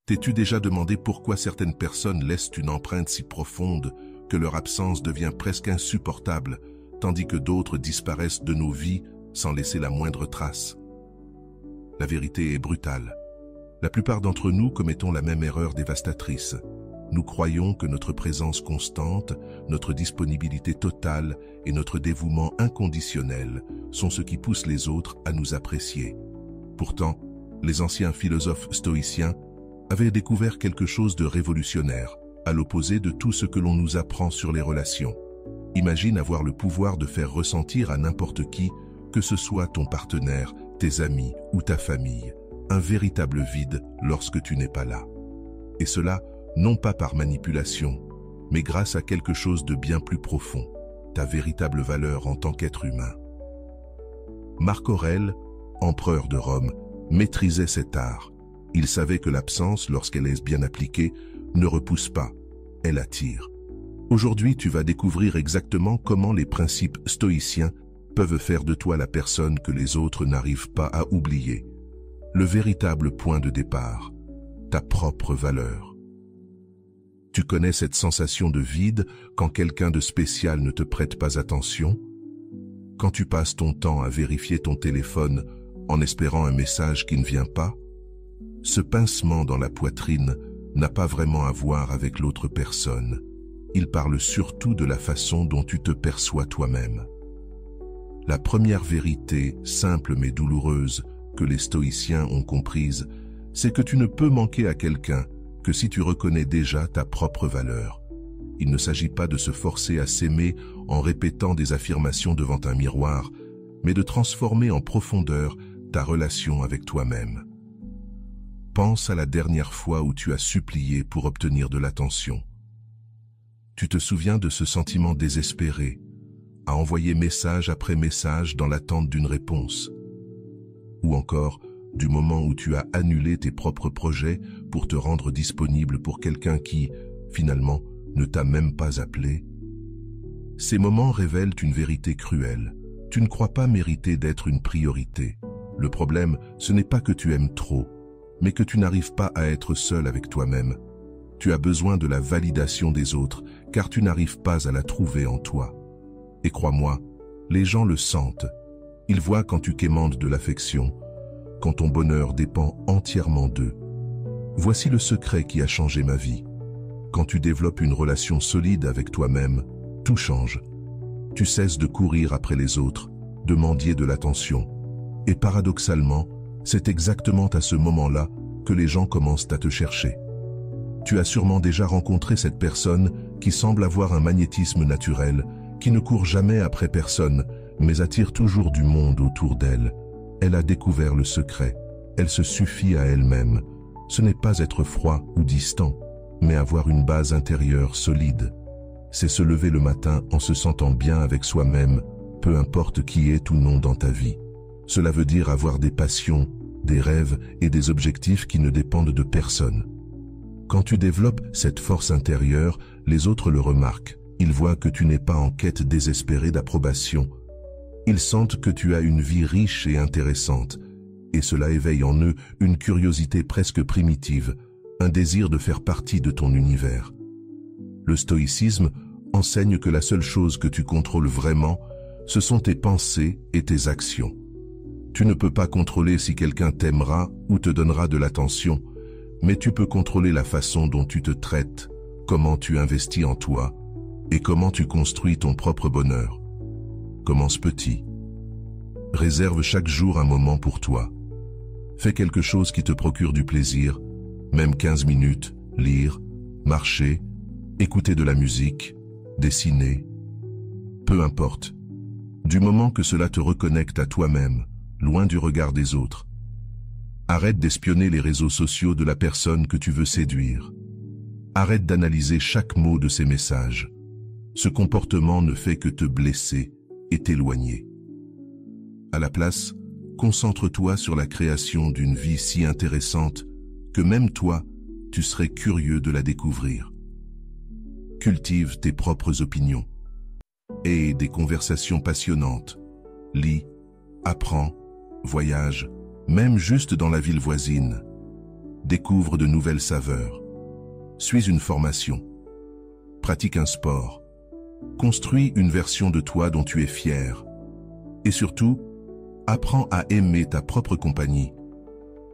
T'es-tu déjà demandé pourquoi certaines personnes laissent une empreinte si profonde que leur absence devient presque insupportable, tandis que d'autres disparaissent de nos vies sans laisser la moindre trace? La vérité est brutale. La plupart d'entre nous commettons la même erreur dévastatrice. Nous croyons que notre présence constante, notre disponibilité totale et notre dévouement inconditionnel sont ce qui pousse les autres à nous apprécier. Pourtant, les anciens philosophes stoïciens avaient découvert quelque chose de révolutionnaire, à l'opposé de tout ce que l'on nous apprend sur les relations. Imagine avoir le pouvoir de faire ressentir à n'importe qui, que ce soit ton partenaire, tes amis ou ta famille, un véritable vide lorsque tu n'es pas là. Et cela, non pas par manipulation, mais grâce à quelque chose de bien plus profond, ta véritable valeur en tant qu'être humain. Marc Aurèle, empereur de Rome, maîtrisait cet art. Il savait que l'absence, lorsqu'elle est bien appliquée, ne repousse pas, elle attire. Aujourd'hui, tu vas découvrir exactement comment les principes stoïciens peuvent faire de toi la personne que les autres n'arrivent pas à oublier. Le véritable point de départ, ta propre valeur. Tu connais cette sensation de vide quand quelqu'un de spécial ne te prête pas attention? Quand tu passes ton temps à vérifier ton téléphone en espérant un message qui ne vient pas? Ce pincement dans la poitrine n'a pas vraiment à voir avec l'autre personne. Il parle surtout de la façon dont tu te perçois toi-même. La première vérité, simple mais douloureuse, que les stoïciens ont comprise, c'est que tu ne peux manquer à quelqu'un que si tu reconnais déjà ta propre valeur. Il ne s'agit pas de se forcer à s'aimer en répétant des affirmations devant un miroir, mais de transformer en profondeur ta relation avec toi-même. Pense à la dernière fois où tu as supplié pour obtenir de l'attention. Tu te souviens de ce sentiment désespéré, à envoyer message après message dans l'attente d'une réponse? Ou encore, du moment où tu as annulé tes propres projets pour te rendre disponible pour quelqu'un qui, finalement, ne t'a même pas appelé? Ces moments révèlent une vérité cruelle. Tu ne crois pas mériter d'être une priorité. Le problème, ce n'est pas que tu aimes trop, mais que tu n'arrives pas à être seul avec toi-même. Tu as besoin de la validation des autres, car tu n'arrives pas à la trouver en toi. Et crois-moi, les gens le sentent. Ils voient quand tu quémandes de l'affection, quand ton bonheur dépend entièrement d'eux. Voici le secret qui a changé ma vie. Quand tu développes une relation solide avec toi-même, tout change. Tu cesses de courir après les autres, de mendier de l'attention. Et paradoxalement, c'est exactement à ce moment-là que les gens commencent à te chercher. Tu as sûrement déjà rencontré cette personne qui semble avoir un magnétisme naturel, qui ne court jamais après personne, mais attire toujours du monde autour d'elle. Elle a découvert le secret. Elle se suffit à elle-même. Ce n'est pas être froid ou distant, mais avoir une base intérieure solide. C'est se lever le matin en se sentant bien avec soi-même, peu importe qui est ou non dans ta vie. Cela veut dire avoir des passions, des rêves et des objectifs qui ne dépendent de personne. Quand tu développes cette force intérieure, les autres le remarquent. Ils voient que tu n'es pas en quête désespérée d'approbation. Ils sentent que tu as une vie riche et intéressante, et cela éveille en eux une curiosité presque primitive, un désir de faire partie de ton univers. Le stoïcisme enseigne que la seule chose que tu contrôles vraiment, ce sont tes pensées et tes actions. Tu ne peux pas contrôler si quelqu'un t'aimera ou te donnera de l'attention, mais tu peux contrôler la façon dont tu te traites, comment tu investis en toi, et comment tu construis ton propre bonheur. Commence petit. Réserve chaque jour un moment pour toi. Fais quelque chose qui te procure du plaisir, même 15 minutes, lire, marcher, écouter de la musique, dessiner. Peu importe. Du moment que cela te reconnecte à toi-même, loin du regard des autres. Arrête d'espionner les réseaux sociaux de la personne que tu veux séduire. Arrête d'analyser chaque mot de ces messages. Ce comportement ne fait que te blesser et t'éloigner. À la place, concentre-toi sur la création d'une vie si intéressante que même toi, tu serais curieux de la découvrir. Cultive tes propres opinions. Aie des conversations passionnantes. Lis, apprends, voyage, même juste dans la ville voisine. Découvre de nouvelles saveurs. Suis une formation. Pratique un sport. Construis une version de toi dont tu es fier. Et surtout, apprends à aimer ta propre compagnie.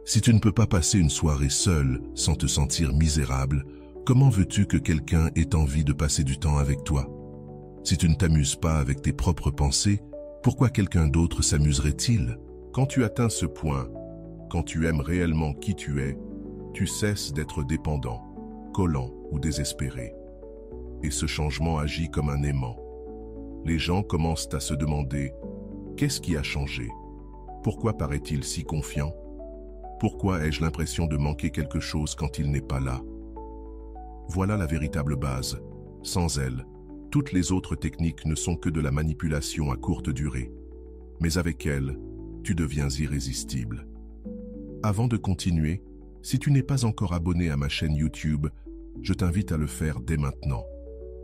Si tu ne peux pas passer une soirée seule sans te sentir misérable, comment veux-tu que quelqu'un ait envie de passer du temps avec toi? Si tu ne t'amuses pas avec tes propres pensées, pourquoi quelqu'un d'autre s'amuserait-il? Quand tu atteins ce point, quand tu aimes réellement qui tu es, tu cesses d'être dépendant, collant ou désespéré. Et ce changement agit comme un aimant. Les gens commencent à se demander « Qu'est-ce qui a changé? Pourquoi paraît-il si confiant? Pourquoi ai-je l'impression de manquer quelque chose quand il n'est pas là ?» Voilà la véritable base. Sans elle, toutes les autres techniques ne sont que de la manipulation à courte durée. Mais avec elle, tu deviens irrésistible. Avant de continuer, si tu n'es pas encore abonné à ma chaîne YouTube, je t'invite à le faire dès maintenant.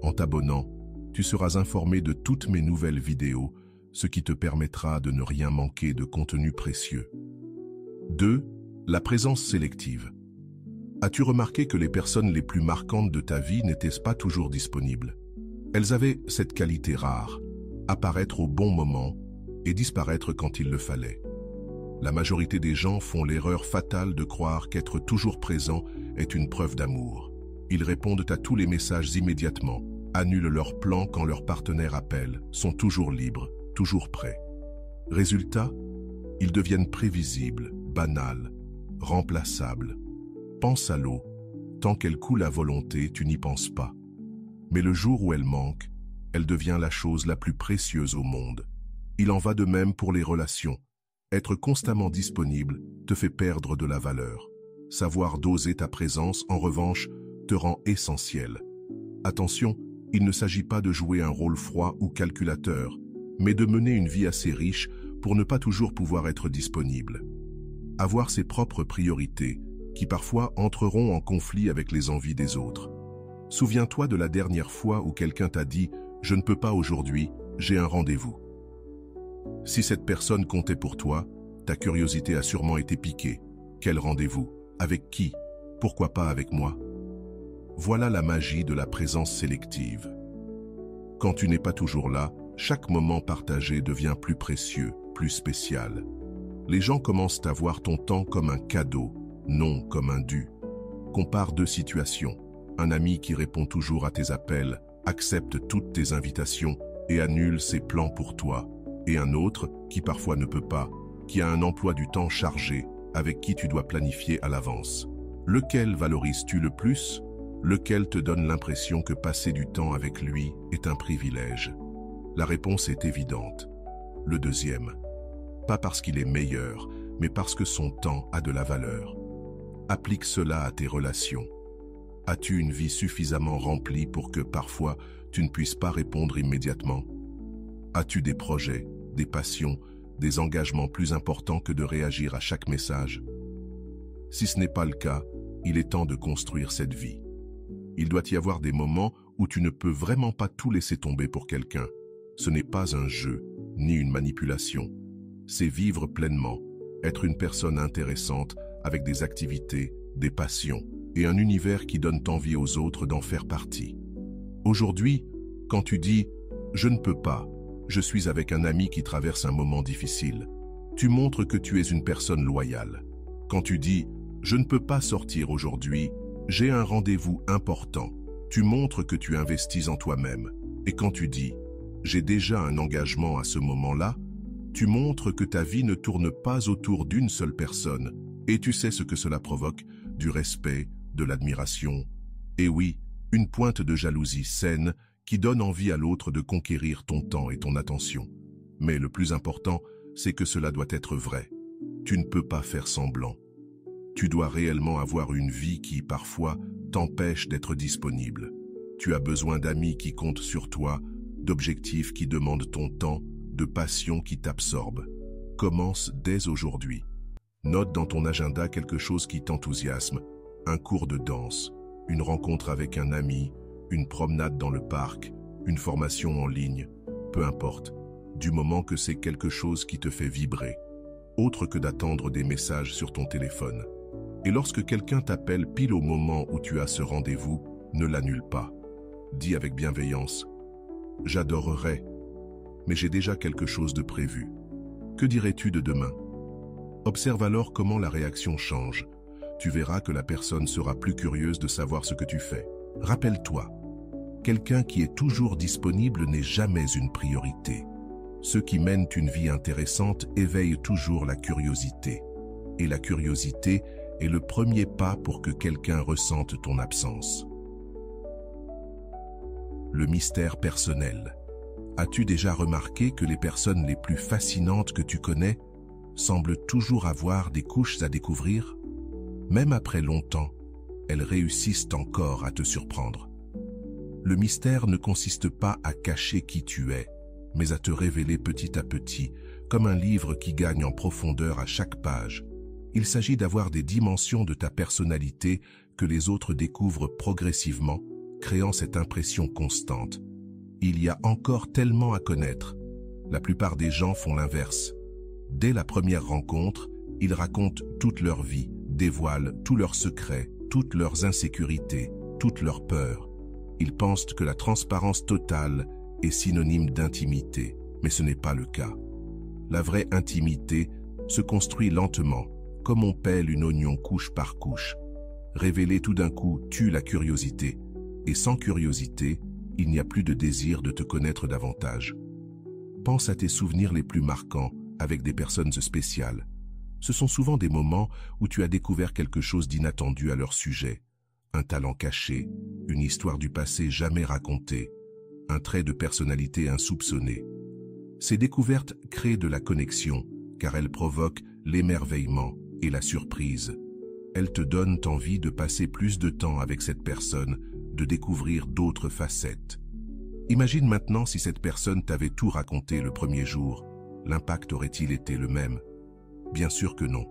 En t'abonnant, tu seras informé de toutes mes nouvelles vidéos, ce qui te permettra de ne rien manquer de contenu précieux. 2. La présence sélective. As-tu remarqué que les personnes les plus marquantes de ta vie n'étaient pas toujours disponibles? Elles avaient cette qualité rare, apparaître au bon moment et disparaître quand il le fallait. La majorité des gens font l'erreur fatale de croire qu'être toujours présent est une preuve d'amour. Ils répondent à tous les messages immédiatement, annulent leurs plans quand leur partenaire appelle, sont toujours libres, toujours prêts. Résultat, ils deviennent prévisibles, banals, remplaçables. Pense à l'eau. Tant qu'elle coule à volonté, tu n'y penses pas. Mais le jour où elle manque, elle devient la chose la plus précieuse au monde. Il en va de même pour les relations. Être constamment disponible te fait perdre de la valeur. Savoir doser ta présence, en revanche, te rend essentiel. Attention, il ne s'agit pas de jouer un rôle froid ou calculateur, mais de mener une vie assez riche pour ne pas toujours pouvoir être disponible. Avoir ses propres priorités, qui parfois entreront en conflit avec les envies des autres. Souviens-toi de la dernière fois où quelqu'un t'a dit « Je ne peux pas aujourd'hui, j'ai un rendez-vous ». Si cette personne comptait pour toi, ta curiosité a sûrement été piquée. Quel rendez-vous? Avec qui? Pourquoi pas avec moi? Voilà la magie de la présence sélective. Quand tu n'es pas toujours là, chaque moment partagé devient plus précieux, plus spécial. Les gens commencent à voir ton temps comme un cadeau, non comme un dû. Compare deux situations. Un ami qui répond toujours à tes appels, accepte toutes tes invitations et annule ses plans pour toi. Et un autre, qui parfois ne peut pas, qui a un emploi du temps chargé, avec qui tu dois planifier à l'avance. Lequel valorises-tu le plus? Lequel te donne l'impression que passer du temps avec lui est un privilège? La réponse est évidente. Le deuxième. Pas parce qu'il est meilleur, mais parce que son temps a de la valeur. Applique cela à tes relations. As-tu une vie suffisamment remplie pour que parfois tu ne puisses pas répondre immédiatement? As-tu des projets, des passions, des engagements plus importants que de réagir à chaque message? Si ce n'est pas le cas, il est temps de construire cette vie. Il doit y avoir des moments où tu ne peux vraiment pas tout laisser tomber pour quelqu'un. Ce n'est pas un jeu, ni une manipulation. C'est vivre pleinement, être une personne intéressante avec des activités, des passions et un univers qui donne envie aux autres d'en faire partie. Aujourd'hui, quand tu dis « je ne peux pas », je suis avec un ami qui traverse un moment difficile, tu montres que tu es une personne loyale. Quand tu dis « je ne peux pas sortir aujourd'hui, j'ai un rendez-vous important », tu montres que tu investis en toi-même. Et quand tu dis « j'ai déjà un engagement à ce moment-là », tu montres que ta vie ne tourne pas autour d'une seule personne. Et tu sais ce que cela provoque, du respect, de l'admiration. Et oui, une pointe de jalousie saine qui donne envie à l'autre de conquérir ton temps et ton attention. Mais le plus important, c'est que cela doit être vrai. Tu ne peux pas faire semblant. Tu dois réellement avoir une vie qui, parfois, t'empêche d'être disponible. Tu as besoin d'amis qui comptent sur toi, d'objectifs qui demandent ton temps, de passions qui t'absorbent. Commence dès aujourd'hui. Note dans ton agenda quelque chose qui t'enthousiasme, un cours de danse, une rencontre avec un ami, une promenade dans le parc, une formation en ligne, peu importe, du moment que c'est quelque chose qui te fait vibrer, autre que d'attendre des messages sur ton téléphone. Et lorsque quelqu'un t'appelle pile au moment où tu as ce rendez-vous, ne l'annule pas. Dis avec bienveillance « J'adorerais, mais j'ai déjà quelque chose de prévu. Que dirais-tu de demain ?» Observe alors comment la réaction change. Tu verras que la personne sera plus curieuse de savoir ce que tu fais. Rappelle-toi, quelqu'un qui est toujours disponible n'est jamais une priorité. Ceux qui mènent une vie intéressante éveillent toujours la curiosité. Et la curiosité est le premier pas pour que quelqu'un ressente ton absence. Le mystère personnel. As-tu déjà remarqué que les personnes les plus fascinantes que tu connais semblent toujours avoir des couches à découvrir? Même après longtemps, elles réussissent encore à te surprendre. Le mystère ne consiste pas à cacher qui tu es, mais à te révéler petit à petit, comme un livre qui gagne en profondeur à chaque page. Il s'agit d'avoir des dimensions de ta personnalité que les autres découvrent progressivement, créant cette impression constante. Il y a encore tellement à connaître. La plupart des gens font l'inverse. Dès la première rencontre, ils racontent toute leur vie, dévoilent tous leurs secrets, toutes leurs insécurités, toutes leurs peurs. Ils pensent que la transparence totale est synonyme d'intimité, mais ce n'est pas le cas. La vraie intimité se construit lentement, comme on pèle une oignon couche par couche. Révéler tout d'un coup tue la curiosité, et sans curiosité, il n'y a plus de désir de te connaître davantage. Pense à tes souvenirs les plus marquants avec des personnes spéciales. Ce sont souvent des moments où tu as découvert quelque chose d'inattendu à leur sujet. Un talent caché, une histoire du passé jamais racontée, un trait de personnalité insoupçonné. Ces découvertes créent de la connexion, car elles provoquent l'émerveillement et la surprise. Elles te donnent envie de passer plus de temps avec cette personne, de découvrir d'autres facettes. Imagine maintenant si cette personne t'avait tout raconté le premier jour. L'impact aurait-il été le même? Bien sûr que non.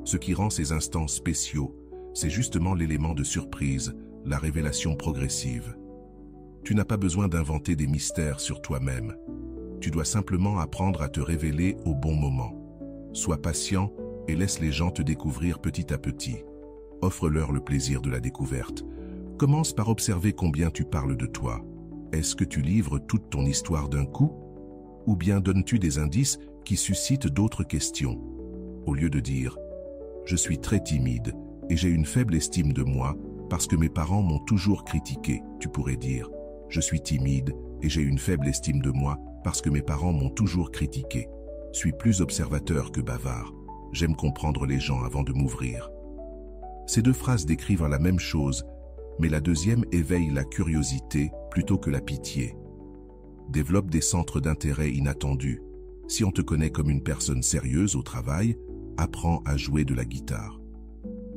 Ce qui rend ces instants spéciaux, c'est justement l'élément de surprise, la révélation progressive. Tu n'as pas besoin d'inventer des mystères sur toi-même. Tu dois simplement apprendre à te révéler au bon moment. Sois patient et laisse les gens te découvrir petit à petit. Offre-leur le plaisir de la découverte. Commence par observer combien tu parles de toi. Est-ce que tu livres toute ton histoire d'un coup? Ou bien donnes-tu des indices qui suscitent d'autres questions? Au lieu de dire « Je suis très timide et j'ai une faible estime de moi parce que mes parents m'ont toujours critiqué », tu pourrais dire « Je suis timide et j'ai une faible estime de moi parce que mes parents m'ont toujours critiqué. Suis plus observateur que bavard. J'aime comprendre les gens avant de m'ouvrir. » Ces deux phrases décrivent la même chose, mais la deuxième éveille la curiosité plutôt que la pitié. Développe des centres d'intérêt inattendus. Si on te connaît comme une personne sérieuse au travail, apprends à jouer de la guitare.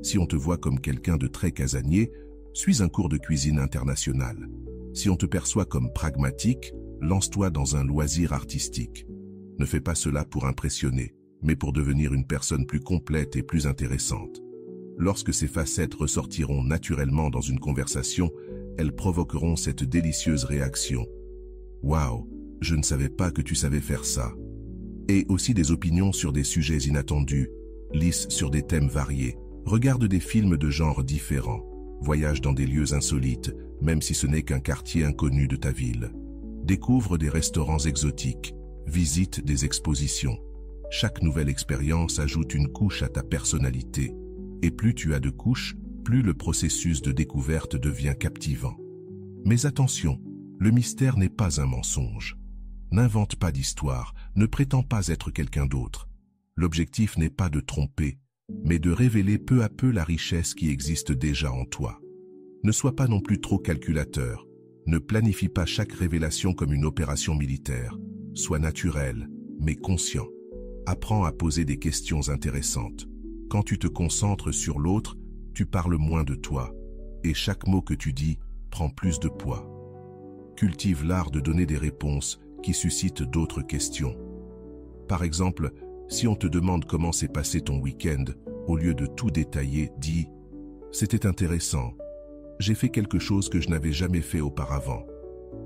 Si on te voit comme quelqu'un de très casanier, suis un cours de cuisine internationale. Si on te perçoit comme pragmatique, lance-toi dans un loisir artistique. Ne fais pas cela pour impressionner, mais pour devenir une personne plus complète et plus intéressante. Lorsque ces facettes ressortiront naturellement dans une conversation, elles provoqueront cette délicieuse réaction. « Waouh, je ne savais pas que tu savais faire ça. » Et aussi des opinions sur des sujets inattendus, lisse sur des thèmes variés. Regarde des films de genres différents. Voyage dans des lieux insolites, même si ce n'est qu'un quartier inconnu de ta ville. Découvre des restaurants exotiques. Visite des expositions. Chaque nouvelle expérience ajoute une couche à ta personnalité. Et plus tu as de couches, plus le processus de découverte devient captivant. Mais attention, le mystère n'est pas un mensonge. N'invente pas d'histoire, ne prétends pas être quelqu'un d'autre. L'objectif n'est pas de tromper, mais de révéler peu à peu la richesse qui existe déjà en toi. Ne sois pas non plus trop calculateur. Ne planifie pas chaque révélation comme une opération militaire. Sois naturel, mais conscient. Apprends à poser des questions intéressantes. Quand tu te concentres sur l'autre, tu parles moins de toi, et chaque mot que tu dis prend plus de poids. Cultive l'art de donner des réponses qui suscitent d'autres questions. Par exemple, si on te demande comment s'est passé ton week-end, au lieu de tout détailler, dis « C'était intéressant. J'ai fait quelque chose que je n'avais jamais fait auparavant. »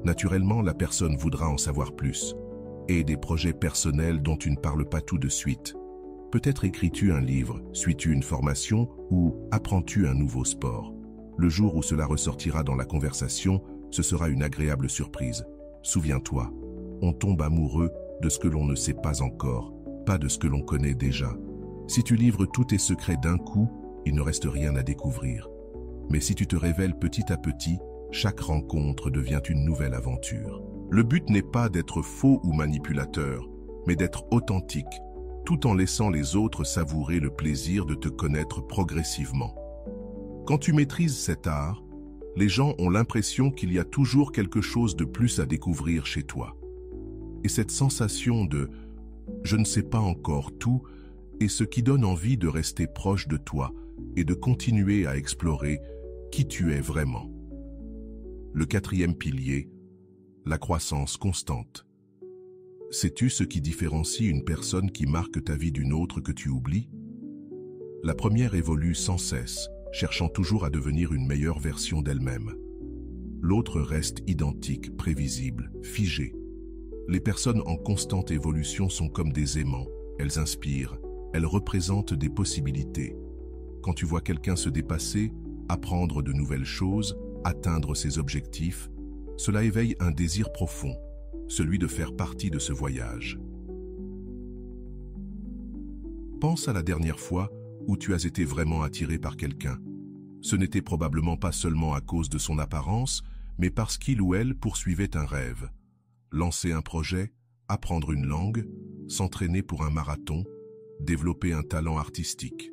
Naturellement, la personne voudra en savoir plus. Et des projets personnels dont tu ne parles pas tout de suite. Peut-être écris-tu un livre, suis-tu une formation ou apprends-tu un nouveau sport. Le jour où cela ressortira dans la conversation, ce sera une agréable surprise. Souviens-toi, on tombe amoureux de ce que l'on ne sait pas encore, pas de ce que l'on connaît déjà. Si tu livres tous tes secrets d'un coup, il ne reste rien à découvrir. Mais si tu te révèles petit à petit, chaque rencontre devient une nouvelle aventure. Le but n'est pas d'être faux ou manipulateur, mais d'être authentique, tout en laissant les autres savourer le plaisir de te connaître progressivement. Quand tu maîtrises cet art, les gens ont l'impression qu'il y a toujours quelque chose de plus à découvrir chez toi. Et cette sensation de « je ne sais pas encore tout » est ce qui donne envie de rester proche de toi et de continuer à explorer qui tu es vraiment. Le quatrième pilier, la croissance constante. Sais-tu ce qui différencie une personne qui marque ta vie d'une autre que tu oublies? La première évolue sans cesse, cherchant toujours à devenir une meilleure version d'elle-même. L'autre reste identique, prévisible, figée. Les personnes en constante évolution sont comme des aimants. Elles inspirent, elles représentent des possibilités. Quand tu vois quelqu'un se dépasser, apprendre de nouvelles choses, atteindre ses objectifs, cela éveille un désir profond, celui de faire partie de ce voyage. Pense à la dernière fois où tu as été vraiment attiré par quelqu'un. Ce n'était probablement pas seulement à cause de son apparence, mais parce qu'il ou elle poursuivait un rêve. Lancer un projet, apprendre une langue, s'entraîner pour un marathon, développer un talent artistique.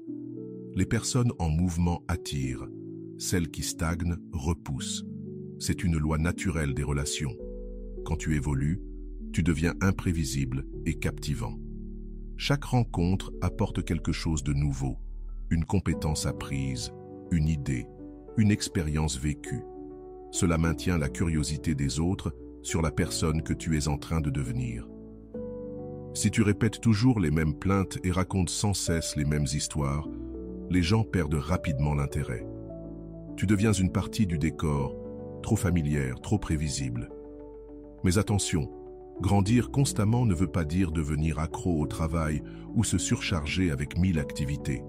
Les personnes en mouvement attirent, celles qui stagnent repoussent. C'est une loi naturelle des relations. Quand tu évolues, tu deviens imprévisible et captivant. Chaque rencontre apporte quelque chose de nouveau, une compétence apprise, une idée, une expérience vécue. Cela maintient la curiosité des autres sur la personne que tu es en train de devenir. Si tu répètes toujours les mêmes plaintes et racontes sans cesse les mêmes histoires, les gens perdent rapidement l'intérêt. Tu deviens une partie du décor, trop familière, trop prévisible. Mais attention, grandir constamment ne veut pas dire devenir accro au travail ou se surcharger avec 1000 activités.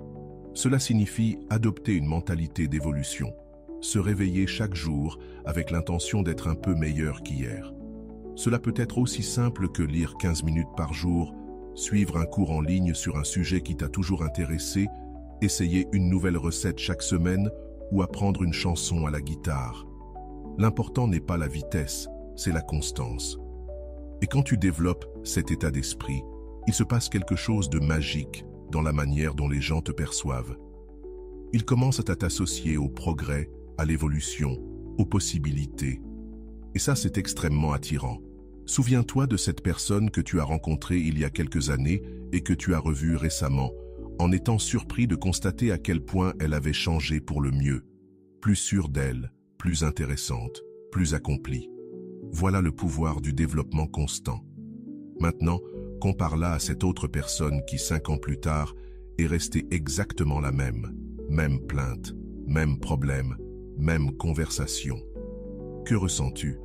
Cela signifie adopter une mentalité d'évolution, se réveiller chaque jour avec l'intention d'être un peu meilleur qu'hier. Cela peut être aussi simple que lire 15 minutes par jour, suivre un cours en ligne sur un sujet qui t'a toujours intéressé, essayer une nouvelle recette chaque semaine ou apprendre une chanson à la guitare. L'important n'est pas la vitesse, c'est la constance. Et quand tu développes cet état d'esprit, il se passe quelque chose de magique dans la manière dont les gens te perçoivent. Ils commencent à t'associer au progrès, à l'évolution, aux possibilités. Et ça, c'est extrêmement attirant. Souviens-toi de cette personne que tu as rencontrée il y a quelques années et que tu as revue récemment, en étant surpris de constater à quel point elle avait changé pour le mieux. Plus sûre d'elle, plus intéressante, plus accomplie. Voilà le pouvoir du développement constant. Maintenant, compare-la à cette autre personne qui, 5 ans plus tard, est restée exactement la même. Même plainte, même problème, même conversation. Que ressens-tu?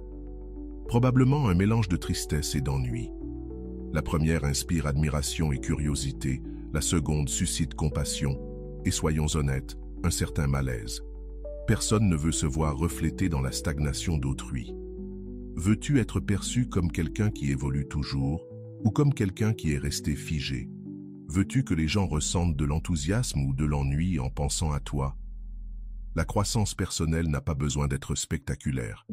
Probablement un mélange de tristesse et d'ennui. La première inspire admiration et curiosité, la seconde suscite compassion, et soyons honnêtes, un certain malaise. Personne ne veut se voir reflété dans la stagnation d'autrui. Veux-tu être perçu comme quelqu'un qui évolue toujours ou comme quelqu'un qui est resté figé? Veux-tu que les gens ressentent de l'enthousiasme ou de l'ennui en pensant à toi? La croissance personnelle n'a pas besoin d'être spectaculaire.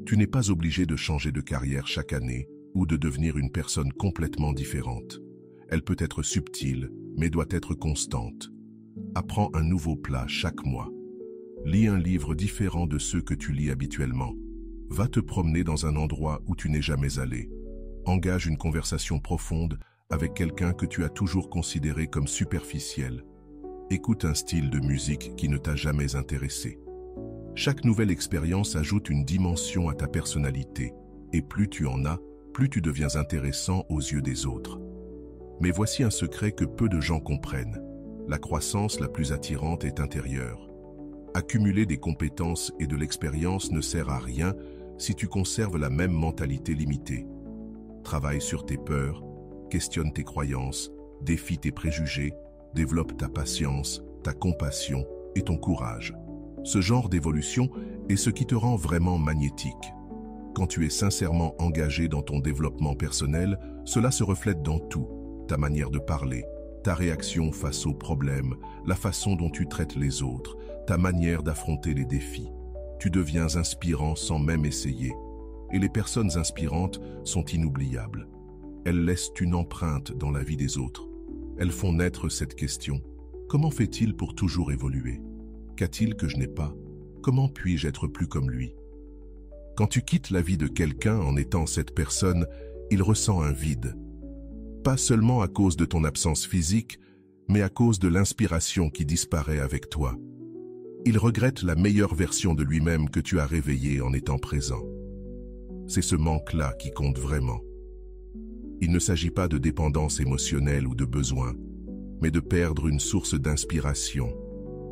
Tu n'es pas obligé de changer de carrière chaque année ou de devenir une personne complètement différente. Elle peut être subtile, mais doit être constante. Apprends un nouveau plat chaque mois. Lis un livre différent de ceux que tu lis habituellement. Va te promener dans un endroit où tu n'es jamais allé. Engage une conversation profonde avec quelqu'un que tu as toujours considéré comme superficiel. Écoute un style de musique qui ne t'a jamais intéressé. Chaque nouvelle expérience ajoute une dimension à ta personnalité, et plus tu en as, plus tu deviens intéressant aux yeux des autres. Mais voici un secret que peu de gens comprennent. La croissance la plus attirante est intérieure. Accumuler des compétences et de l'expérience ne sert à rien si tu conserves la même mentalité limitée. Travaille sur tes peurs, questionne tes croyances, Défie tes préjugés, développe ta patience, ta compassion et ton courage. Ce genre d'évolution est ce qui te rend vraiment magnétique. Quand tu es sincèrement engagé dans ton développement personnel, cela se reflète dans tout, ta manière de parler, ta réaction face aux problèmes, la façon dont tu traites les autres, ta manière d'affronter les défis. Tu deviens inspirant sans même essayer. Et les personnes inspirantes sont inoubliables. Elles laissent une empreinte dans la vie des autres. Elles font naître cette question: comment fait-il pour toujours évoluer? Qu'a-t-il que je n'ai pas? Comment puis-je être plus comme lui? Quand tu quittes la vie de quelqu'un en étant cette personne, il ressent un vide. Pas seulement à cause de ton absence physique, mais à cause de l'inspiration qui disparaît avec toi. Il regrette la meilleure version de lui-même que tu as réveillée en étant présent. C'est ce manque-là qui compte vraiment. Il ne s'agit pas de dépendance émotionnelle ou de besoin, mais de perdre une source d'inspiration,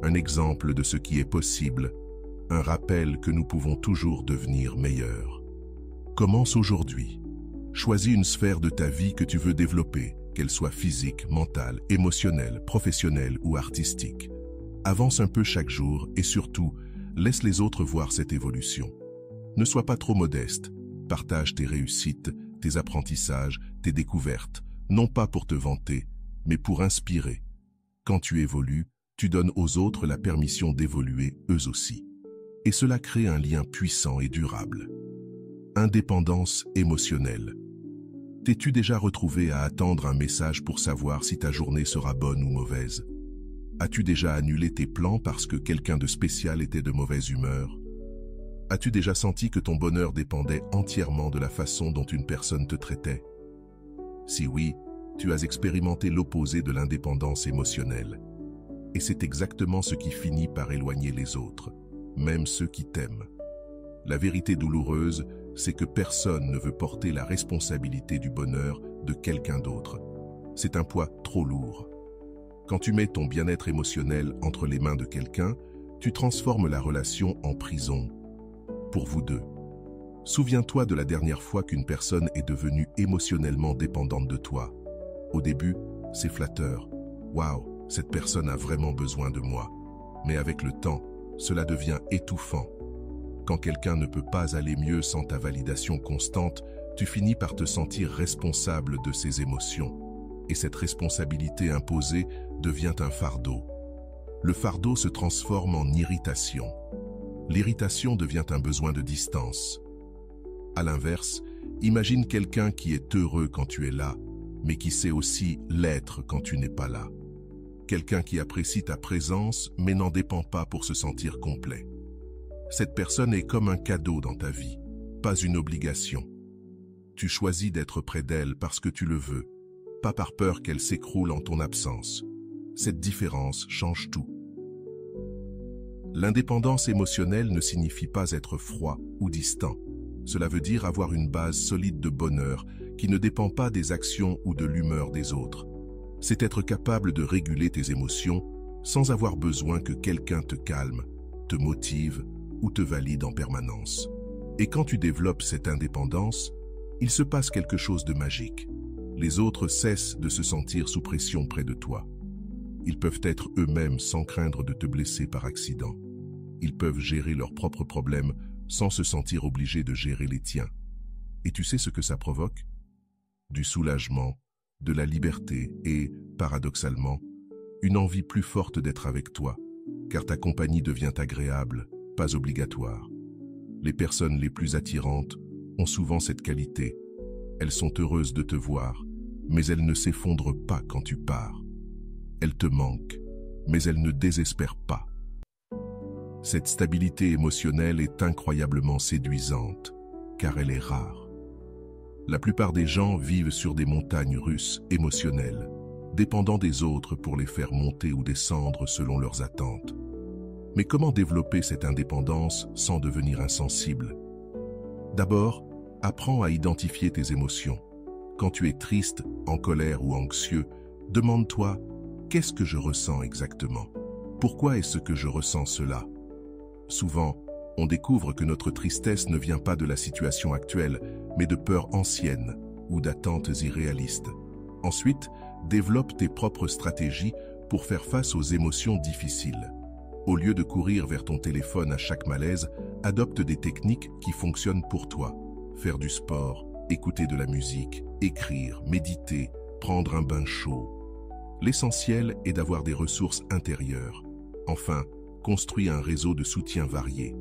un exemple de ce qui est possible, un rappel que nous pouvons toujours devenir meilleurs. Commence aujourd'hui. Choisis une sphère de ta vie que tu veux développer, qu'elle soit physique, mentale, émotionnelle, professionnelle ou artistique. Avance un peu chaque jour et surtout, laisse les autres voir cette évolution. Ne sois pas trop modeste. Partage tes réussites, tes apprentissages, tes découvertes, non pas pour te vanter, mais pour inspirer. Quand tu évolues, tu donnes aux autres la permission d'évoluer eux aussi. Et cela crée un lien puissant et durable. Indépendance émotionnelle. T'es-tu déjà retrouvé à attendre un message pour savoir si ta journée sera bonne ou mauvaise? As-tu déjà annulé tes plans parce que quelqu'un de spécial était de mauvaise humeur? As-tu déjà senti que ton bonheur dépendait entièrement de la façon dont une personne te traitait? Si oui, tu as expérimenté l'opposé de l'indépendance émotionnelle. Et c'est exactement ce qui finit par éloigner les autres, même ceux qui t'aiment. La vérité douloureuse, c'est que personne ne veut porter la responsabilité du bonheur de quelqu'un d'autre. C'est un poids trop lourd. Quand tu mets ton bien-être émotionnel entre les mains de quelqu'un, tu transformes la relation en prison. Pour vous deux. Souviens-toi de la dernière fois qu'une personne est devenue émotionnellement dépendante de toi. Au début, c'est flatteur. Waouh, cette personne a vraiment besoin de moi. Mais avec le temps, cela devient étouffant. Quand quelqu'un ne peut pas aller mieux sans ta validation constante, tu finis par te sentir responsable de ses émotions. Et cette responsabilité imposée devient un fardeau. Le fardeau se transforme en irritation. L'irritation devient un besoin de distance. À l'inverse, imagine quelqu'un qui est heureux quand tu es là, mais qui sait aussi l'être quand tu n'es pas là. Quelqu'un qui apprécie ta présence, mais n'en dépend pas pour se sentir complet. Cette personne est comme un cadeau dans ta vie, pas une obligation. Tu choisis d'être près d'elle parce que tu le veux, pas par peur qu'elle s'écroule en ton absence. Cette différence change tout. L'indépendance émotionnelle ne signifie pas être froid ou distant. Cela veut dire avoir une base solide de bonheur qui ne dépend pas des actions ou de l'humeur des autres. C'est être capable de réguler tes émotions sans avoir besoin que quelqu'un te calme, te motive ou te valide en permanence. Et quand tu développes cette indépendance, il se passe quelque chose de magique. Les autres cessent de se sentir sous pression près de toi. Ils peuvent être eux-mêmes sans craindre de te blesser par accident. Ils peuvent gérer leurs propres problèmes sans se sentir obligés de gérer les tiens. Et tu sais ce que ça provoque? Du soulagement, de la liberté et, paradoxalement, une envie plus forte d'être avec toi, car ta compagnie devient agréable, pas obligatoire. Les personnes les plus attirantes ont souvent cette qualité. Elles sont heureuses de te voir, mais elles ne s'effondrent pas quand tu pars. Elles te manquent, mais elles ne désespèrent pas. Cette stabilité émotionnelle est incroyablement séduisante, car elle est rare. La plupart des gens vivent sur des montagnes russes émotionnelles, dépendant des autres pour les faire monter ou descendre selon leurs attentes. Mais comment développer cette indépendance sans devenir insensible? D'abord, apprends à identifier tes émotions. Quand tu es triste, en colère ou anxieux, demande-toi « Qu'est-ce que je ressens exactement? Pourquoi est-ce que je ressens cela ?» Souvent, on découvre que notre tristesse ne vient pas de la situation actuelle, mais de peurs anciennes ou d'attentes irréalistes. Ensuite, Développe tes propres stratégies pour faire face aux émotions difficiles. Au lieu de courir vers ton téléphone à chaque malaise, adopte des techniques qui fonctionnent pour toi. Faire du sport, écouter de la musique, écrire, méditer, prendre un bain chaud. L'essentiel est d'avoir des ressources intérieures. Enfin, construis un réseau de soutien varié.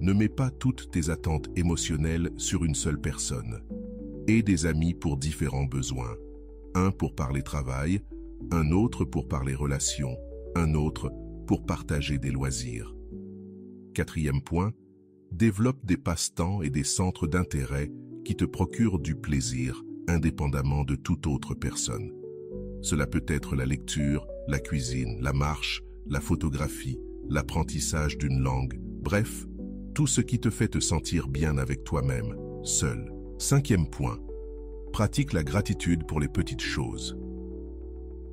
Ne mets pas toutes tes attentes émotionnelles sur une seule personne. Aie des amis pour différents besoins. Un pour parler travail, un autre pour parler relations, un autre pour partager des loisirs. 4e point, développe des passe-temps et des centres d'intérêt qui te procurent du plaisir, indépendamment de toute autre personne. Cela peut être la lecture, la cuisine, la marche, la photographie, l'apprentissage d'une langue, bref, tout ce qui te fait te sentir bien avec toi-même, seul. 5e point, pratique la gratitude pour les petites choses.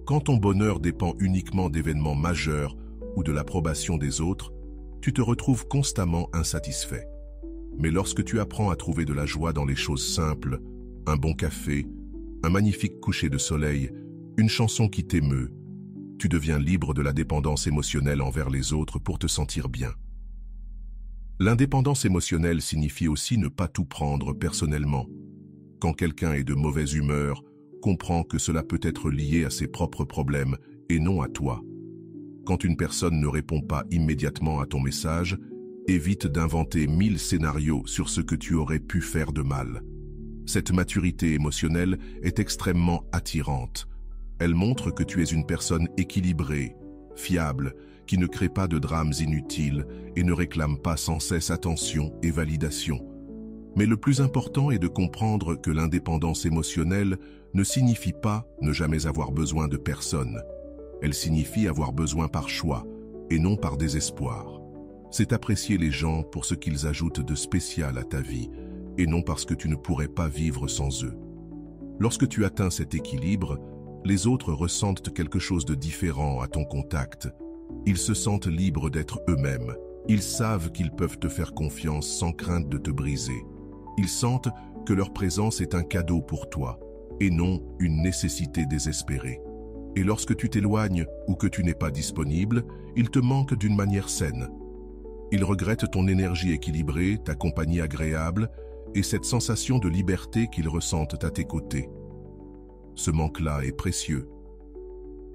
Quand ton bonheur dépend uniquement d'événements majeurs ou de l'approbation des autres, tu te retrouves constamment insatisfait. Mais lorsque tu apprends à trouver de la joie dans les choses simples, un bon café, un magnifique coucher de soleil, une chanson qui t'émeut, tu deviens libre de la dépendance émotionnelle envers les autres pour te sentir bien. L'indépendance émotionnelle signifie aussi ne pas tout prendre personnellement. Quand quelqu'un est de mauvaise humeur, comprends que cela peut être lié à ses propres problèmes et non à toi. Quand une personne ne répond pas immédiatement à ton message, évite d'inventer 1000 scénarios sur ce que tu aurais pu faire de mal. Cette maturité émotionnelle est extrêmement attirante. Elle montre que tu es une personne équilibrée, fiable, qui ne crée pas de drames inutiles et ne réclame pas sans cesse attention et validation. Mais le plus important est de comprendre que l'indépendance émotionnelle ne signifie pas ne jamais avoir besoin de personne. Elle signifie avoir besoin par choix et non par désespoir. C'est apprécier les gens pour ce qu'ils ajoutent de spécial à ta vie et non parce que tu ne pourrais pas vivre sans eux. Lorsque tu atteins cet équilibre, les autres ressentent quelque chose de différent à ton contact. Ils se sentent libres d'être eux-mêmes. Ils savent qu'ils peuvent te faire confiance sans crainte de te briser. Ils sentent que leur présence est un cadeau pour toi et non une nécessité désespérée. Et lorsque tu t'éloignes ou que tu n'es pas disponible, ils te manquent d'une manière saine. Ils regrettent ton énergie équilibrée, ta compagnie agréable et cette sensation de liberté qu'ils ressentent à tes côtés. Ce manque-là est précieux.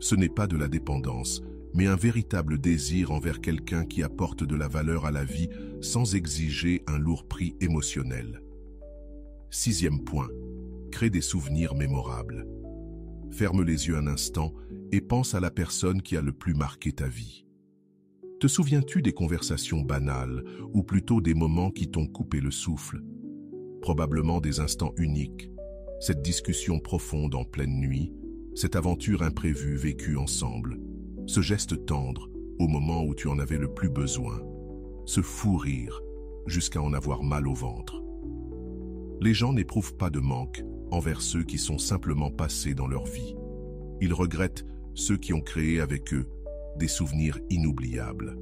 Ce n'est pas de la dépendance, mais un véritable désir envers quelqu'un qui apporte de la valeur à la vie sans exiger un lourd prix émotionnel. 6e point, crée des souvenirs mémorables. Ferme les yeux un instant et pense à la personne qui a le plus marqué ta vie. Te souviens-tu des conversations banales ou plutôt des moments qui t'ont coupé le souffle? Probablement des instants uniques, cette discussion profonde en pleine nuit, cette aventure imprévue vécue ensemble, ce geste tendre au moment où tu en avais le plus besoin, ce fou rire jusqu'à en avoir mal au ventre. Les gens n'éprouvent pas de manque envers ceux qui sont simplement passés dans leur vie. Ils regrettent ceux qui ont créé avec eux des souvenirs inoubliables.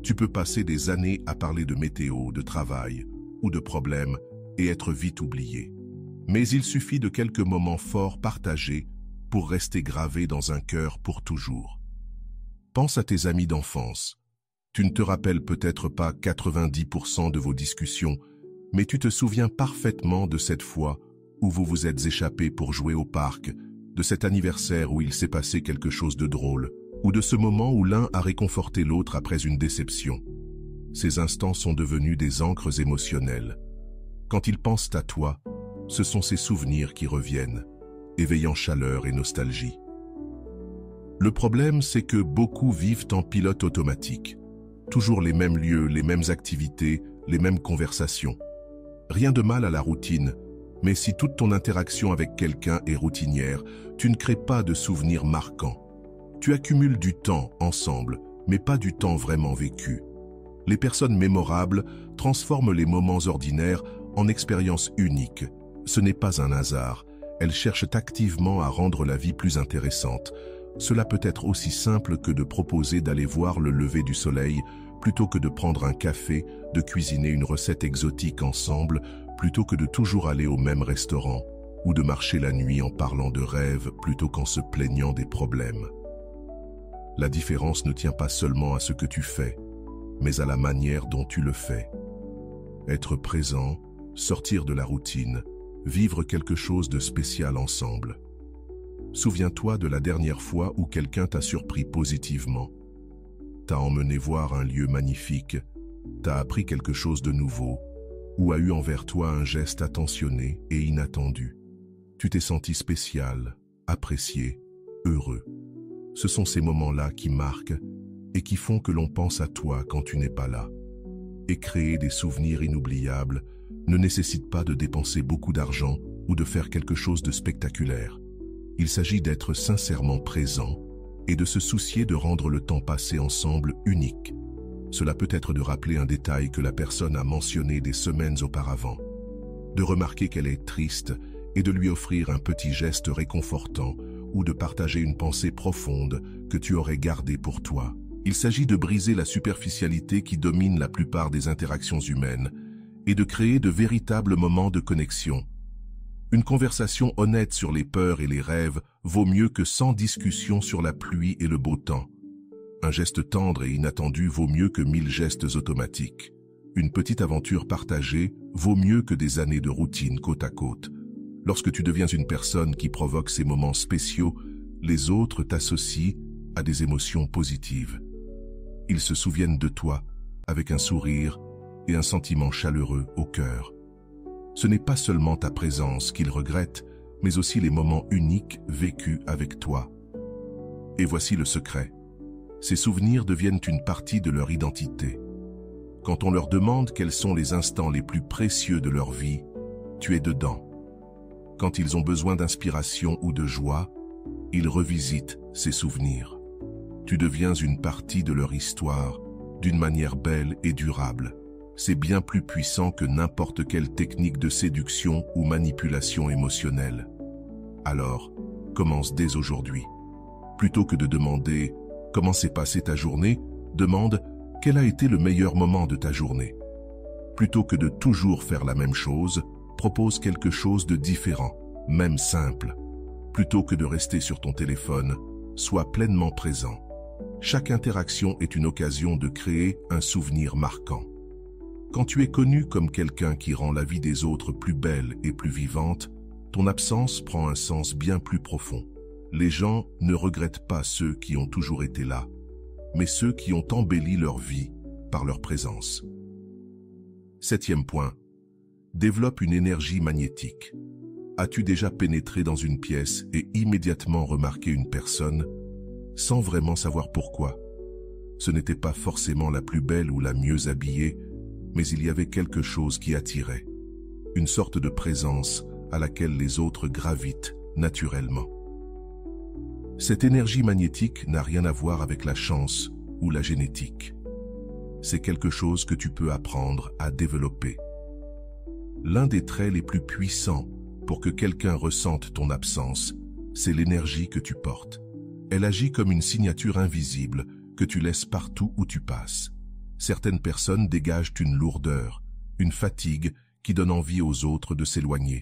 Tu peux passer des années à parler de météo, de travail ou de problèmes et être vite oublié. Mais il suffit de quelques moments forts partagés pour rester gravé dans un cœur pour toujours. Pense à tes amis d'enfance. Tu ne te rappelles peut-être pas 90% de vos discussions, mais tu te souviens parfaitement de cette fois où vous vous êtes échappés pour jouer au parc, de cet anniversaire où il s'est passé quelque chose de drôle, ou de ce moment où l'un a réconforté l'autre après une déception. Ces instants sont devenus des ancres émotionnelles. Quand ils pensent à toi, ce sont ces souvenirs qui reviennent, éveillant chaleur et nostalgie. Le problème, c'est que beaucoup vivent en pilote automatique. Toujours les mêmes lieux, les mêmes activités, les mêmes conversations. Rien de mal à la routine, mais si toute ton interaction avec quelqu'un est routinière, tu ne crées pas de souvenirs marquants. Tu accumules du temps ensemble, mais pas du temps vraiment vécu. Les personnes mémorables transforment les moments ordinaires en expériences uniques. Ce n'est pas un hasard. Elles cherchent activement à rendre la vie plus intéressante. Cela peut être aussi simple que de proposer d'aller voir le lever du soleil plutôt que de prendre un café, de cuisiner une recette exotique ensemble plutôt que de toujours aller au même restaurant, ou de marcher la nuit en parlant de rêves plutôt qu'en se plaignant des problèmes. La différence ne tient pas seulement à ce que tu fais, mais à la manière dont tu le fais. Être présent, sortir de la routine, vivre quelque chose de spécial ensemble. Souviens-toi de la dernière fois où quelqu'un t'a surpris positivement. T'a emmené voir un lieu magnifique, t'a appris quelque chose de nouveau, ou a eu envers toi un geste attentionné et inattendu. Tu t'es senti spécial, apprécié, heureux. Ce sont ces moments-là qui marquent et qui font que l'on pense à toi quand tu n'es pas là. Et créer des souvenirs inoubliables ne nécessite pas de dépenser beaucoup d'argent ou de faire quelque chose de spectaculaire. Il s'agit d'être sincèrement présent et de se soucier de rendre le temps passé ensemble unique. Cela peut être de rappeler un détail que la personne a mentionné des semaines auparavant, de remarquer qu'elle est triste et de lui offrir un petit geste réconfortant ou de partager une pensée profonde que tu aurais gardée pour toi. Il s'agit de briser la superficialité qui domine la plupart des interactions humaines et de créer de véritables moments de connexion. Une conversation honnête sur les peurs et les rêves vaut mieux que 100 discussions sur la pluie et le beau temps. Un geste tendre et inattendu vaut mieux que 1000 gestes automatiques. Une petite aventure partagée vaut mieux que des années de routine côte à côte. Lorsque tu deviens une personne qui provoque ces moments spéciaux, les autres t'associent à des émotions positives. Ils se souviennent de toi avec un sourire et un sentiment chaleureux au cœur. Ce n'est pas seulement ta présence qu'ils regrettent, mais aussi les moments uniques vécus avec toi. Et voici le secret. Ces souvenirs deviennent une partie de leur identité. Quand on leur demande quels sont les instants les plus précieux de leur vie, tu es dedans. Quand ils ont besoin d'inspiration ou de joie, ils revisitent ces souvenirs. Tu deviens une partie de leur histoire, d'une manière belle et durable. C'est bien plus puissant que n'importe quelle technique de séduction ou manipulation émotionnelle. Alors, commence dès aujourd'hui. Plutôt que de demander « Comment s'est passée ta journée ?», demande « Quel a été le meilleur moment de ta journée ?» Plutôt que de toujours faire la même chose, propose quelque chose de différent, même simple. Plutôt que de rester sur ton téléphone, sois pleinement présent. Chaque interaction est une occasion de créer un souvenir marquant. Quand tu es connu comme quelqu'un qui rend la vie des autres plus belle et plus vivante, ton absence prend un sens bien plus profond. Les gens ne regrettent pas ceux qui ont toujours été là, mais ceux qui ont embelli leur vie par leur présence. 7e point. Développe une énergie magnétique. As-tu déjà pénétré dans une pièce et immédiatement remarqué une personne, sans vraiment savoir pourquoi? Ce n'était pas forcément la plus belle ou la mieux habillée, mais il y avait quelque chose qui attirait. Une sorte de présence à laquelle les autres gravitent naturellement. Cette énergie magnétique n'a rien à voir avec la chance ou la génétique. C'est quelque chose que tu peux apprendre à développer. L'un des traits les plus puissants pour que quelqu'un ressente ton absence, c'est l'énergie que tu portes. Elle agit comme une signature invisible que tu laisses partout où tu passes. Certaines personnes dégagent une lourdeur, une fatigue qui donne envie aux autres de s'éloigner.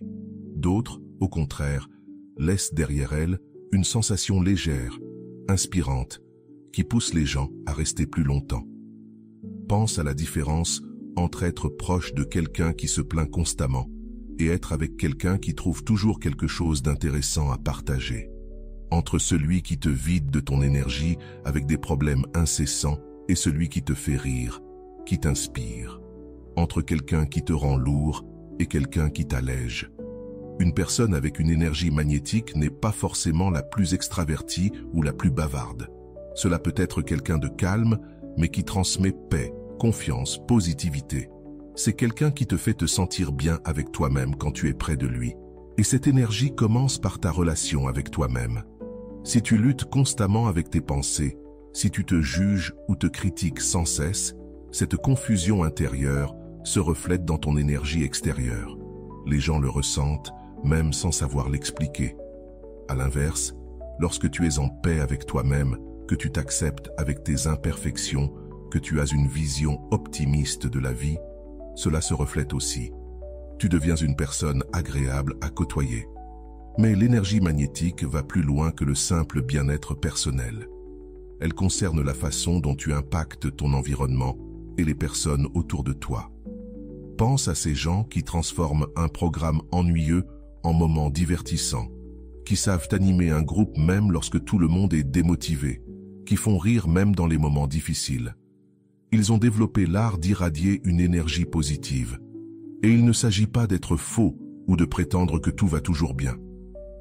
D'autres, au contraire, laissent derrière elles une sensation légère, inspirante, qui pousse les gens à rester plus longtemps. Pense à la différence entre être proche de quelqu'un qui se plaint constamment et être avec quelqu'un qui trouve toujours quelque chose d'intéressant à partager. Entre celui qui te vide de ton énergie avec des problèmes incessants et celui qui te fait rire, qui t'inspire. Entre quelqu'un qui te rend lourd et quelqu'un qui t'allège. Une personne avec une énergie magnétique n'est pas forcément la plus extravertie ou la plus bavarde. Cela peut être quelqu'un de calme, mais qui transmet paix, confiance, positivité. C'est quelqu'un qui te fait te sentir bien avec toi-même quand tu es près de lui. Et cette énergie commence par ta relation avec toi-même. Si tu luttes constamment avec tes pensées, si tu te juges ou te critiques sans cesse, cette confusion intérieure se reflète dans ton énergie extérieure. Les gens le ressentent, même sans savoir l'expliquer. À l'inverse, lorsque tu es en paix avec toi-même, que tu t'acceptes avec tes imperfections, que tu as une vision optimiste de la vie, cela se reflète aussi. Tu deviens une personne agréable à côtoyer. Mais l'énergie magnétique va plus loin que le simple bien-être personnel. Elle concerne la façon dont tu impactes ton environnement et les personnes autour de toi. Pense à ces gens qui transforment un programme ennuyeux en moment divertissant, qui savent animer un groupe même lorsque tout le monde est démotivé, qui font rire même dans les moments difficiles. Ils ont développé l'art d'irradier une énergie positive. Et il ne s'agit pas d'être faux ou de prétendre que tout va toujours bien.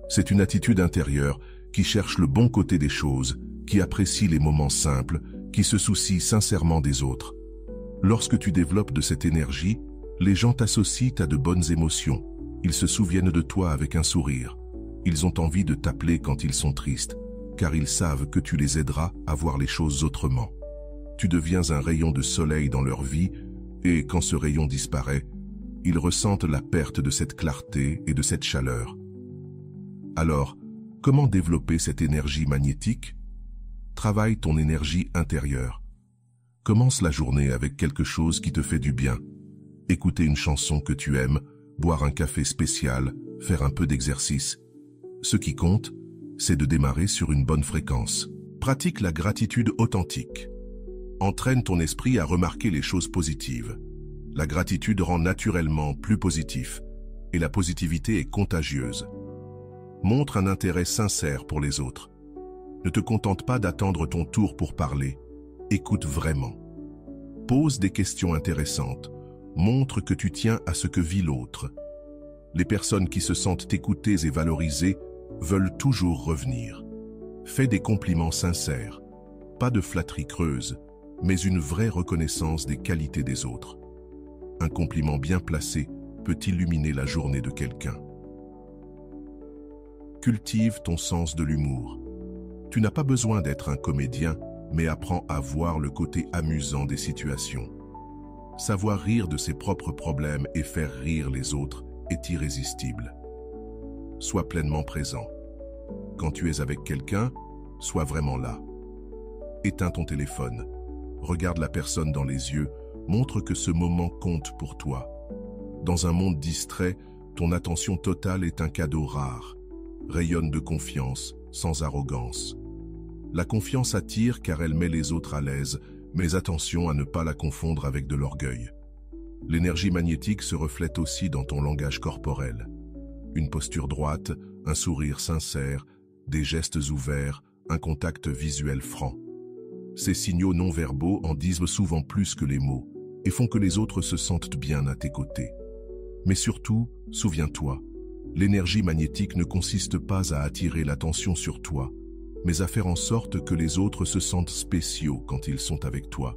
C'est une attitude intérieure qui cherche le bon côté des choses, qui apprécie les moments simples, qui se soucie sincèrement des autres. Lorsque tu développes de cette énergie, les gens t'associent à de bonnes émotions. Ils se souviennent de toi avec un sourire. Ils ont envie de t'appeler quand ils sont tristes, car ils savent que tu les aideras à voir les choses autrement. Tu deviens un rayon de soleil dans leur vie, et quand ce rayon disparaît, ils ressentent la perte de cette clarté et de cette chaleur. Alors, comment développer cette énergie magnétique? Travaille ton énergie intérieure. Commence la journée avec quelque chose qui te fait du bien. Écouter une chanson que tu aimes, boire un café spécial, faire un peu d'exercice. Ce qui compte, c'est de démarrer sur une bonne fréquence. Pratique la gratitude authentique. Entraîne ton esprit à remarquer les choses positives. La gratitude rend naturellement plus positif, et la positivité est contagieuse. Montre un intérêt sincère pour les autres. Ne te contente pas d'attendre ton tour pour parler. Écoute vraiment. Pose des questions intéressantes. Montre que tu tiens à ce que vit l'autre. Les personnes qui se sentent écoutées et valorisées veulent toujours revenir. Fais des compliments sincères. Pas de flatterie creuse, mais une vraie reconnaissance des qualités des autres. Un compliment bien placé peut illuminer la journée de quelqu'un. Cultive ton sens de l'humour. Tu n'as pas besoin d'être un comédien, mais apprends à voir le côté amusant des situations. Savoir rire de ses propres problèmes et faire rire les autres est irrésistible. Sois pleinement présent. Quand tu es avec quelqu'un, sois vraiment là. Éteins ton téléphone. Regarde la personne dans les yeux. Montre que ce moment compte pour toi. Dans un monde distrait, ton attention totale est un cadeau rare. Rayonne de confiance, sans arrogance. La confiance attire car elle met les autres à l'aise, mais attention à ne pas la confondre avec de l'orgueil. L'énergie magnétique se reflète aussi dans ton langage corporel. Une posture droite, un sourire sincère, des gestes ouverts, un contact visuel franc. Ces signaux non-verbaux en disent souvent plus que les mots et font que les autres se sentent bien à tes côtés. Mais surtout, souviens-toi, l'énergie magnétique ne consiste pas à attirer l'attention sur toi, mais à faire en sorte que les autres se sentent spéciaux quand ils sont avec toi.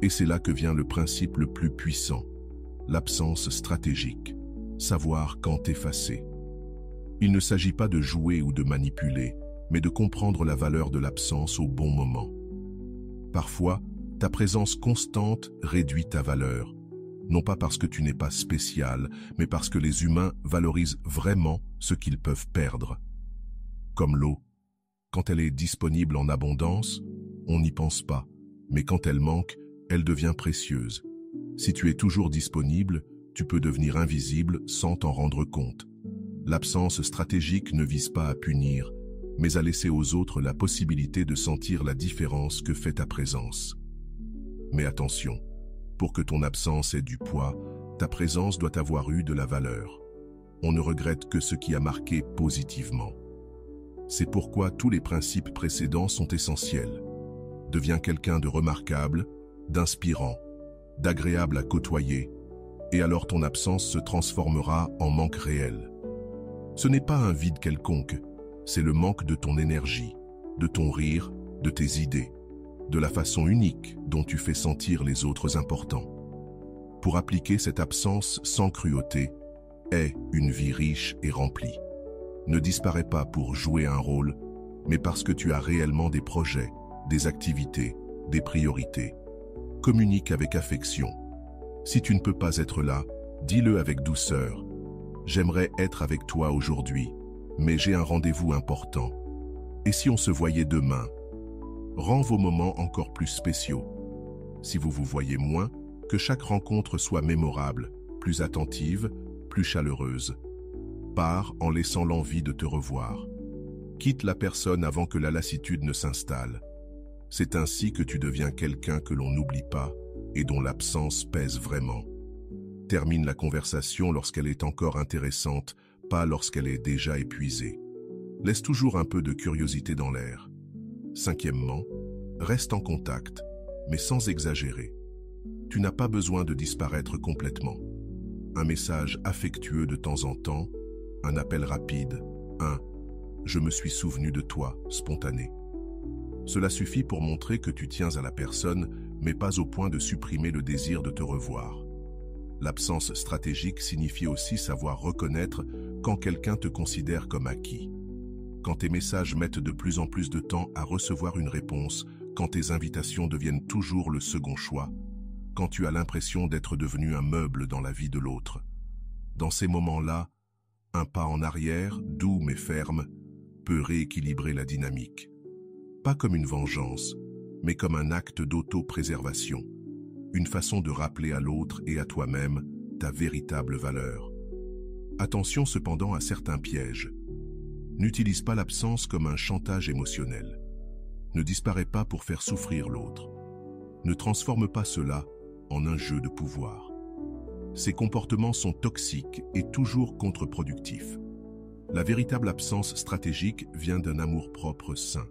Et c'est là que vient le principe le plus puissant, l'absence stratégique, savoir quand effacer. Il ne s'agit pas de jouer ou de manipuler, mais de comprendre la valeur de l'absence au bon moment. Parfois, ta présence constante réduit ta valeur, non pas parce que tu n'es pas spécial, mais parce que les humains valorisent vraiment ce qu'ils peuvent perdre. Comme l'eau. Quand elle est disponible en abondance, on n'y pense pas, mais quand elle manque, elle devient précieuse. Si tu es toujours disponible, tu peux devenir invisible sans t'en rendre compte. L'absence stratégique ne vise pas à punir, mais à laisser aux autres la possibilité de sentir la différence que fait ta présence. Mais attention, pour que ton absence ait du poids, ta présence doit avoir eu de la valeur. On ne regrette que ce qui a marqué positivement. C'est pourquoi tous les principes précédents sont essentiels. Deviens quelqu'un de remarquable, d'inspirant, d'agréable à côtoyer, et alors ton absence se transformera en manque réel. Ce n'est pas un vide quelconque, c'est le manque de ton énergie, de ton rire, de tes idées, de la façon unique dont tu fais sentir les autres importants. Pour appliquer cette absence sans cruauté, aie une vie riche et remplie. Ne disparais pas pour jouer un rôle, mais parce que tu as réellement des projets, des activités, des priorités. Communique avec affection. Si tu ne peux pas être là, dis-le avec douceur. J'aimerais être avec toi aujourd'hui, mais j'ai un rendez-vous important. Et si on se voyait demain? Rends vos moments encore plus spéciaux. Si vous vous voyez moins, que chaque rencontre soit mémorable, plus attentive, plus chaleureuse. Pars en laissant l'envie de te revoir. Quitte la personne avant que la lassitude ne s'installe. C'est ainsi que tu deviens quelqu'un que l'on n'oublie pas et dont l'absence pèse vraiment. Termine la conversation lorsqu'elle est encore intéressante, pas lorsqu'elle est déjà épuisée. Laisse toujours un peu de curiosité dans l'air. Cinquièmement, reste en contact, mais sans exagérer. Tu n'as pas besoin de disparaître complètement. Un message affectueux de temps en temps, un appel rapide, un « je me suis souvenu de toi » spontané. Cela suffit pour montrer que tu tiens à la personne, mais pas au point de supprimer le désir de te revoir. L'absence stratégique signifie aussi savoir reconnaître quand quelqu'un te considère comme acquis. Quand tes messages mettent de plus en plus de temps à recevoir une réponse, quand tes invitations deviennent toujours le second choix, quand tu as l'impression d'être devenu un meuble dans la vie de l'autre. Dans ces moments-là, un pas en arrière, doux mais ferme, peut rééquilibrer la dynamique. Pas comme une vengeance, mais comme un acte d'auto-préservation, une façon de rappeler à l'autre et à toi-même ta véritable valeur. Attention cependant à certains pièges. N'utilise pas l'absence comme un chantage émotionnel. Ne disparais pas pour faire souffrir l'autre. Ne transforme pas cela en un jeu de pouvoir. Ces comportements sont toxiques et toujours contre-productifs. La véritable absence stratégique vient d'un amour-propre sain.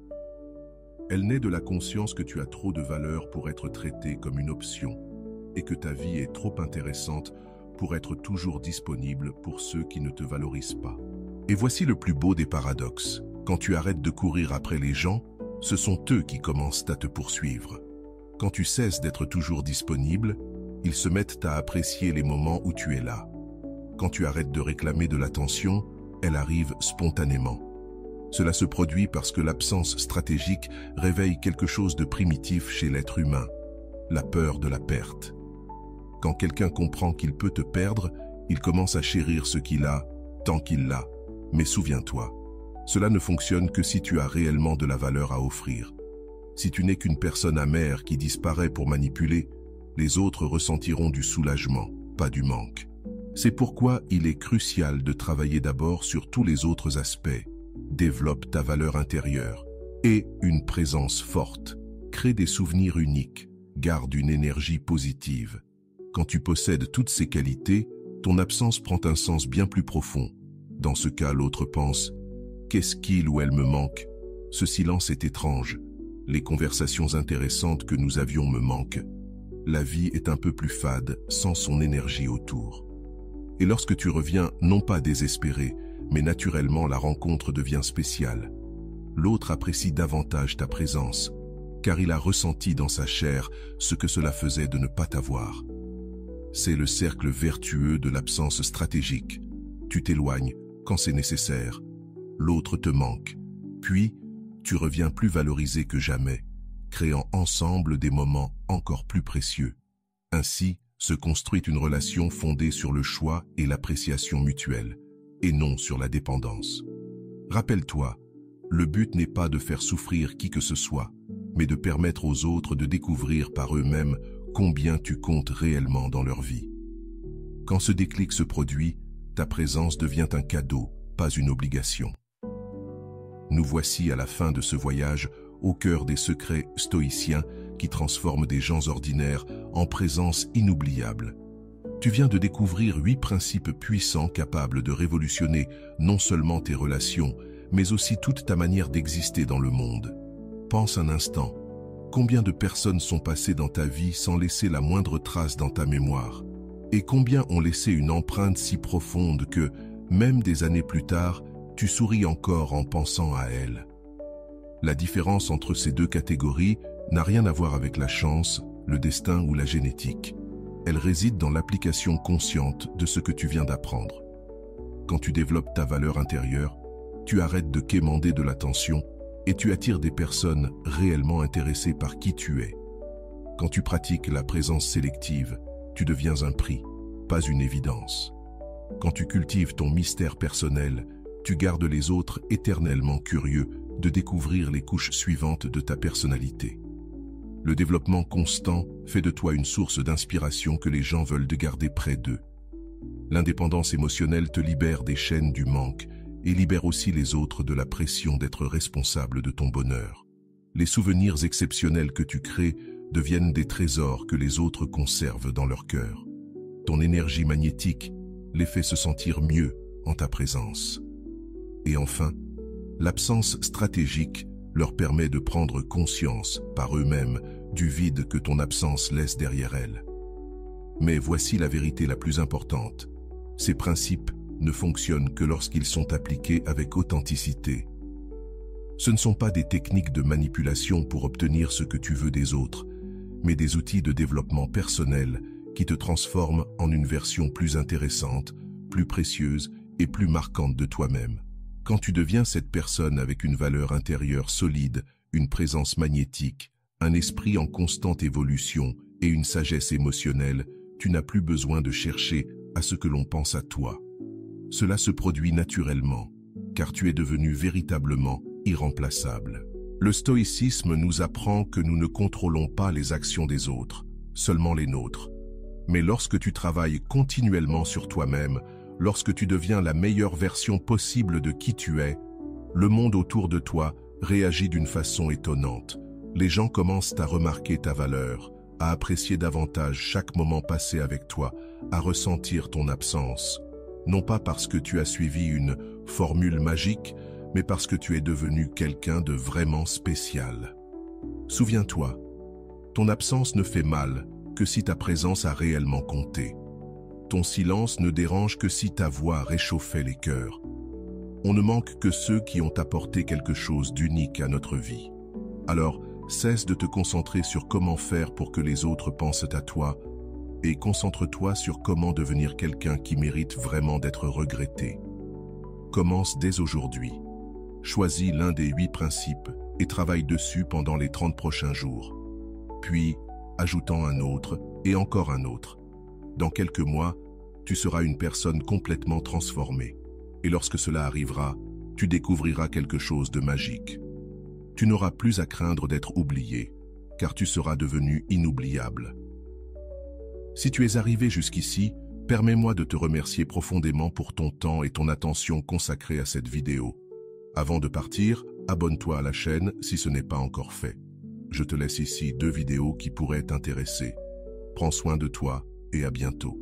Elle naît de la conscience que tu as trop de valeur pour être traité comme une option et que ta vie est trop intéressante pour être toujours disponible pour ceux qui ne te valorisent pas. Et voici le plus beau des paradoxes. Quand tu arrêtes de courir après les gens, ce sont eux qui commencent à te poursuivre. Quand tu cesses d'être toujours disponible, ils se mettent à apprécier les moments où tu es là. Quand tu arrêtes de réclamer de l'attention, elle arrive spontanément. Cela se produit parce que l'absence stratégique réveille quelque chose de primitif chez l'être humain, la peur de la perte. Quand quelqu'un comprend qu'il peut te perdre, il commence à chérir ce qu'il a, tant qu'il l'a. Mais souviens-toi, cela ne fonctionne que si tu as réellement de la valeur à offrir. Si tu n'es qu'une personne amère qui disparaît pour manipuler, les autres ressentiront du soulagement, pas du manque. C'est pourquoi il est crucial de travailler d'abord sur tous les autres aspects. Développe ta valeur intérieure et une présence forte. Crée des souvenirs uniques. Garde une énergie positive. Quand tu possèdes toutes ces qualités, ton absence prend un sens bien plus profond. Dans ce cas, l'autre pense « Qu'est-ce qu'il ou elle me manque ? Ce silence est étrange. Les conversations intéressantes que nous avions me manquent. La vie est un peu plus fade sans son énergie autour. » Et lorsque tu reviens, non pas désespéré, mais naturellement la rencontre devient spéciale. L'autre apprécie davantage ta présence, car il a ressenti dans sa chair ce que cela faisait de ne pas t'avoir. C'est le cercle vertueux de l'absence stratégique. Tu t'éloignes quand c'est nécessaire. L'autre te manque. Puis, tu reviens plus valorisé que jamais, créant ensemble des moments encore plus précieux. Ainsi, se construit une relation fondée sur le choix et l'appréciation mutuelle, et non sur la dépendance. Rappelle-toi, le but n'est pas de faire souffrir qui que ce soit, mais de permettre aux autres de découvrir par eux-mêmes combien tu comptes réellement dans leur vie. Quand ce déclic se produit, ta présence devient un cadeau, pas une obligation. Nous voici à la fin de ce voyage au cœur des secrets stoïciens qui transforment des gens ordinaires en présence inoubliable. Tu viens de découvrir 8 principes puissants capables de révolutionner non seulement tes relations, mais aussi toute ta manière d'exister dans le monde. Pense un instant, combien de personnes sont passées dans ta vie sans laisser la moindre trace dans ta mémoire? Et combien ont laissé une empreinte si profonde que, même des années plus tard, tu souris encore en pensant à elles? La différence entre ces deux catégories n'a rien à voir avec la chance, le destin ou la génétique. Elle réside dans l'application consciente de ce que tu viens d'apprendre. Quand tu développes ta valeur intérieure, tu arrêtes de quémander de l'attention et tu attires des personnes réellement intéressées par qui tu es. Quand tu pratiques la présence sélective, tu deviens un prix, pas une évidence. Quand tu cultives ton mystère personnel, tu gardes les autres éternellement curieux de découvrir les couches suivantes de ta personnalité. Le développement constant fait de toi une source d'inspiration que les gens veulent te garder près d'eux. L'indépendance émotionnelle te libère des chaînes du manque et libère aussi les autres de la pression d'être responsable de ton bonheur. Les souvenirs exceptionnels que tu crées deviennent des trésors que les autres conservent dans leur cœur. Ton énergie magnétique les fait se sentir mieux en ta présence. Et enfin, l'absence stratégique leur permet de prendre conscience par eux-mêmes du vide que ton absence laisse derrière elle. Mais voici la vérité la plus importante. Ces principes ne fonctionnent que lorsqu'ils sont appliqués avec authenticité. Ce ne sont pas des techniques de manipulation pour obtenir ce que tu veux des autres, mais des outils de développement personnel qui te transforment en une version plus intéressante, plus précieuse et plus marquante de toi-même. Quand tu deviens cette personne avec une valeur intérieure solide, une présence magnétique, un esprit en constante évolution et une sagesse émotionnelle, tu n'as plus besoin de chercher à ce que l'on pense à toi. Cela se produit naturellement, car tu es devenu véritablement irremplaçable. Le stoïcisme nous apprend que nous ne contrôlons pas les actions des autres, seulement les nôtres. Mais lorsque tu travailles continuellement sur toi-même, lorsque tu deviens la meilleure version possible de qui tu es, le monde autour de toi réagit d'une façon étonnante. Les gens commencent à remarquer ta valeur, à apprécier davantage chaque moment passé avec toi, à ressentir ton absence. Non pas parce que tu as suivi une formule magique, mais parce que tu es devenu quelqu'un de vraiment spécial. Souviens-toi, ton absence ne fait mal que si ta présence a réellement compté. Ton silence ne dérange que si ta voix réchauffait les cœurs. On ne manque que ceux qui ont apporté quelque chose d'unique à notre vie. Alors, cesse de te concentrer sur comment faire pour que les autres pensent à toi et concentre-toi sur comment devenir quelqu'un qui mérite vraiment d'être regretté. Commence dès aujourd'hui. Choisis l'un des 8 principes et travaille dessus pendant les 30 prochains jours. Puis, ajoutant un autre et encore un autre. Dans quelques mois, tu seras une personne complètement transformée. Et lorsque cela arrivera, tu découvriras quelque chose de magique. Tu n'auras plus à craindre d'être oublié, car tu seras devenu inoubliable. Si tu es arrivé jusqu'ici, permets-moi de te remercier profondément pour ton temps et ton attention consacrée à cette vidéo. Avant de partir, abonne-toi à la chaîne si ce n'est pas encore fait. Je te laisse ici 2 vidéos qui pourraient t'intéresser. Prends soin de toi et à bientôt.